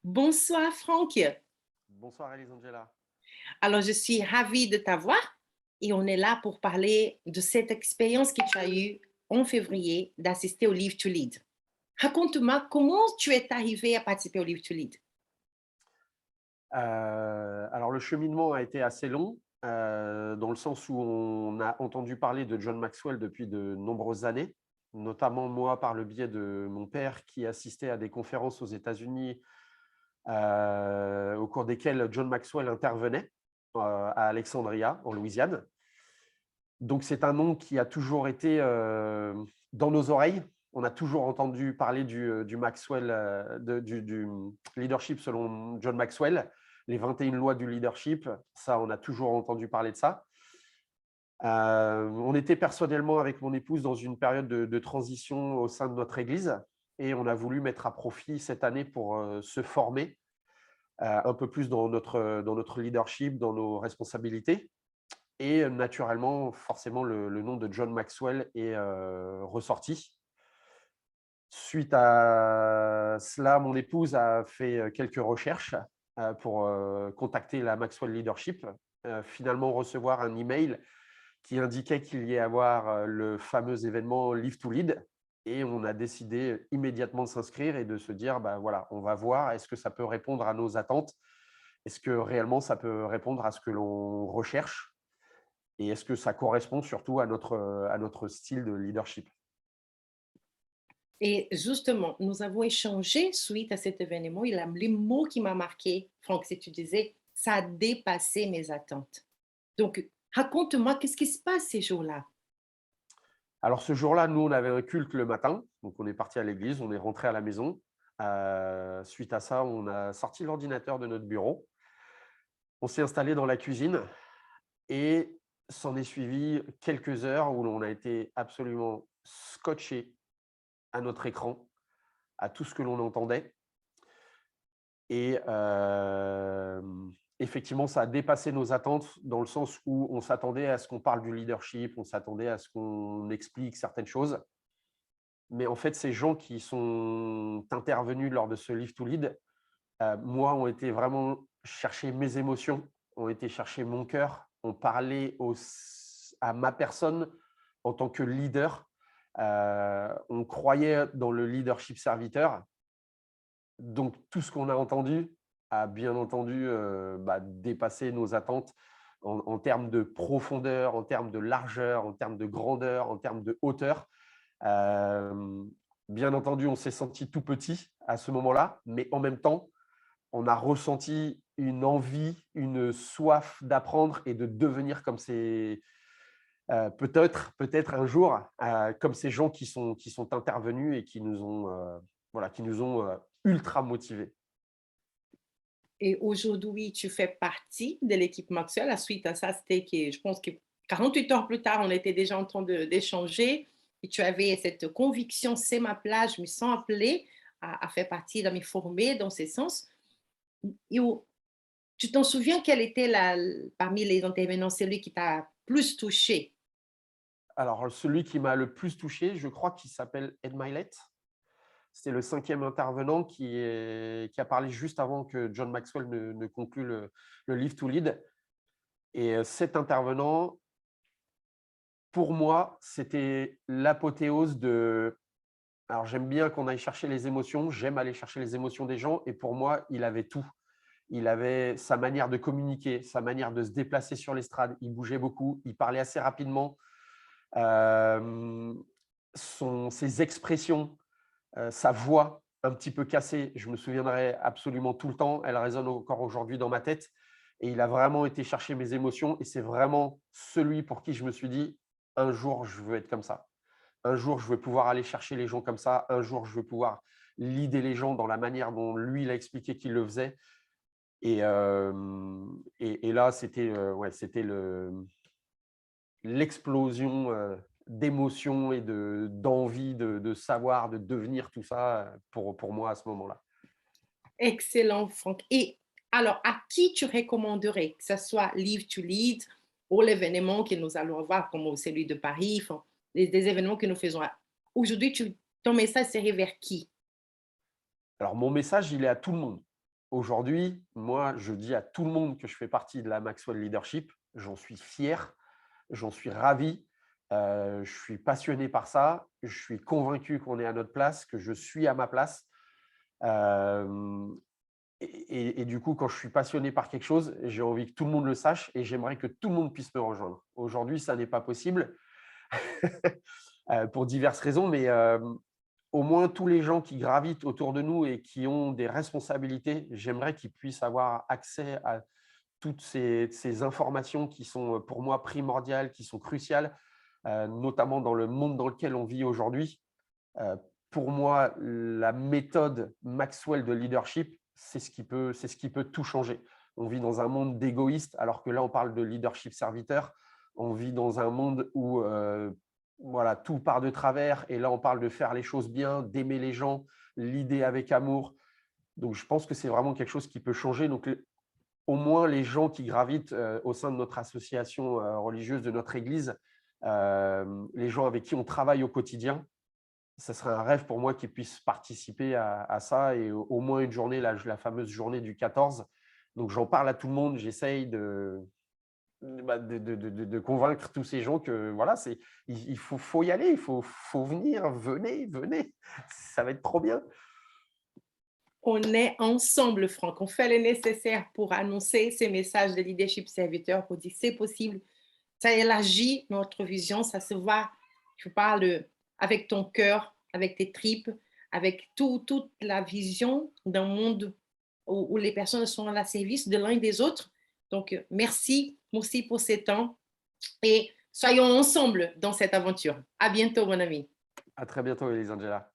Bonsoir Franck. Bonsoir Elisangela. Alors, je suis ravie de t'avoir et on est là pour parler de cette expérience que tu as eue en février d'assister au Live to Lead. Raconte-moi comment tu es arrivé à participer au Live to Lead. Alors le cheminement a été assez long, dans le sens où on a entendu parler de John Maxwell depuis de nombreuses années, notamment moi par le biais de mon père qui assistait à des conférences aux États-Unis, au cours desquelles John Maxwell intervenait à Alexandria, en Louisiane. Donc c'est un nom qui a toujours été dans nos oreilles. On a toujours entendu parler du Maxwell, du leadership selon John Maxwell, les 21 lois du leadership. Ça, on a toujours entendu parler de ça. On était personnellement avec mon épouse dans une période de transition au sein de notre église et on a voulu mettre à profit cette année pour se former un peu plus dans notre leadership, dans nos responsabilités. Et naturellement, forcément, le nom de John Maxwell est ressorti. Suite à cela, mon épouse a fait quelques recherches pour contacter la Maxwell Leadership, finalement recevoir un email qui indiquait qu'il y allait avoir le fameux événement Live to Lead. Et on a décidé immédiatement de s'inscrire et de se dire, bah voilà, on va voir, est-ce que ça peut répondre à nos attentes? Est-ce que réellement ça peut répondre à ce que l'on recherche? Et est-ce que ça correspond surtout à notre style de leadership? Et justement, nous avons échangé suite à cet événement. Il a les mots qui m'ont marqué, Franck, si tu disais, ça a dépassé mes attentes. Donc, raconte-moi, qu'est-ce qui se passe ces jours-là? Alors ce jour-là, nous, on avait un culte le matin, donc on est parti à l'église, on est rentré à la maison. Suite à ça, on a sorti l'ordinateur de notre bureau, on s'est installé dans la cuisine et s'en est suivi quelques heures où l'on a été absolument scotché à notre écran, à tout ce que l'on entendait. Et effectivement, ça a dépassé nos attentes dans le sens où on s'attendait à ce qu'on parle du leadership, on s'attendait à ce qu'on explique certaines choses. Mais en fait, ces gens qui sont intervenus lors de ce Live to Lead, moi, ont été vraiment chercher mes émotions, ont été chercher mon cœur, ont parlé à ma personne en tant que leader. On croyait dans le leadership serviteur. Donc, tout ce qu'on a entendu a bien entendu dépassé nos attentes en termes de profondeur, en termes de largeur, en termes de grandeur, en termes de hauteur. Bien entendu, on s'est senti tout petit à ce moment-là, mais en même temps, on a ressenti une envie, une soif d'apprendre et de devenir comme ces peut-être un jour comme ces gens qui sont intervenus et qui nous ont ultra motivés. Et aujourd'hui, tu fais partie de l'équipe Maxwell. La suite à ça, c'était que je pense que 48 heures plus tard, on était déjà en train d'échanger et tu avais cette conviction, c'est ma place, je me sens appelée à faire partie, de me former dans ce sens. Et tu t'en souviens quel était parmi les intervenants, celui qui t'a plus touché? Alors, celui qui m'a le plus touché, je crois qu'il s'appelle Ed Mylett. C'est le cinquième intervenant qui a parlé juste avant que John Maxwell ne conclue le Live to Lead. Et cet intervenant, pour moi, c'était l'apothéose de… Alors, j'aime bien qu'on aille chercher les émotions, j'aime aller chercher les émotions des gens, et pour moi, il avait tout. Il avait sa manière de communiquer, sa manière de se déplacer sur l'estrade, il bougeait beaucoup, il parlait assez rapidement, ses expressions, sa voix un petit peu cassée, je me souviendrai absolument tout le temps, elle résonne encore aujourd'hui dans ma tête. Et il a vraiment été chercher mes émotions et c'est vraiment celui pour qui je me suis dit, un jour, je veux être comme ça. Un jour, je veux pouvoir aller chercher les gens comme ça. Un jour, je veux pouvoir leader les gens dans la manière dont lui, il a expliqué qu'il le faisait. Et là, c'était l'explosion d'émotions et d'envie de savoir, de devenir tout ça pour moi à ce moment-là. Excellent, Franck. Et alors, à qui tu recommanderais que ce soit Live to Lead ou l'événement que nous allons avoir, comme celui de Paris, enfin, des événements que nous faisons? Aujourd'hui, ton message serait vers qui? Alors, mon message, il est à tout le monde. aujourd'hui, moi, je dis à tout le monde que je fais partie de la Maxwell Leadership. J'en suis fier, j'en suis ravi. Je suis passionné par ça. Je suis convaincu qu'on est à notre place, que je suis à ma place. Euh, et du coup, quand je suis passionné par quelque chose, j'ai envie que tout le monde le sache et j'aimerais que tout le monde puisse me rejoindre. Aujourd'hui, ça n'est pas possible pour diverses raisons, mais au moins tous les gens qui gravitent autour de nous et qui ont des responsabilités, j'aimerais qu'ils puissent avoir accès à toutes ces informations qui sont pour moi primordiales, qui sont cruciales, notamment dans le monde dans lequel on vit aujourd'hui. Pour moi, la méthode Maxwell de leadership, c'est ce qui peut tout changer. On vit dans un monde d'égoïstes, alors que là, on parle de leadership serviteur. On vit dans un monde où voilà, tout part de travers. Et là, on parle de faire les choses bien, d'aimer les gens, l'idée avec amour. Donc, je pense que c'est vraiment quelque chose qui peut changer. Donc, au moins, les gens qui gravitent au sein de notre association religieuse, de notre église, les gens avec qui on travaille au quotidien, ça serait un rêve pour moi qu'ils puissent participer à ça et au moins une journée, la fameuse journée du 14. Donc, j'en parle à tout le monde. J'essaye de convaincre tous ces gens que voilà, il faut y aller, faut venir, venez. Ça va être trop bien. On est ensemble, Franck. On fait le nécessaire pour annoncer ces messages de leadership serviteur pour dire c'est possible. Ça élargit notre vision, ça se voit. Tu parles avec ton cœur, avec tes tripes, avec toute la vision d'un monde où les personnes sont à la service de l'un et des autres. Donc, merci pour ces temps et soyons ensemble dans cette aventure. À bientôt, mon ami. À très bientôt, Elisangela.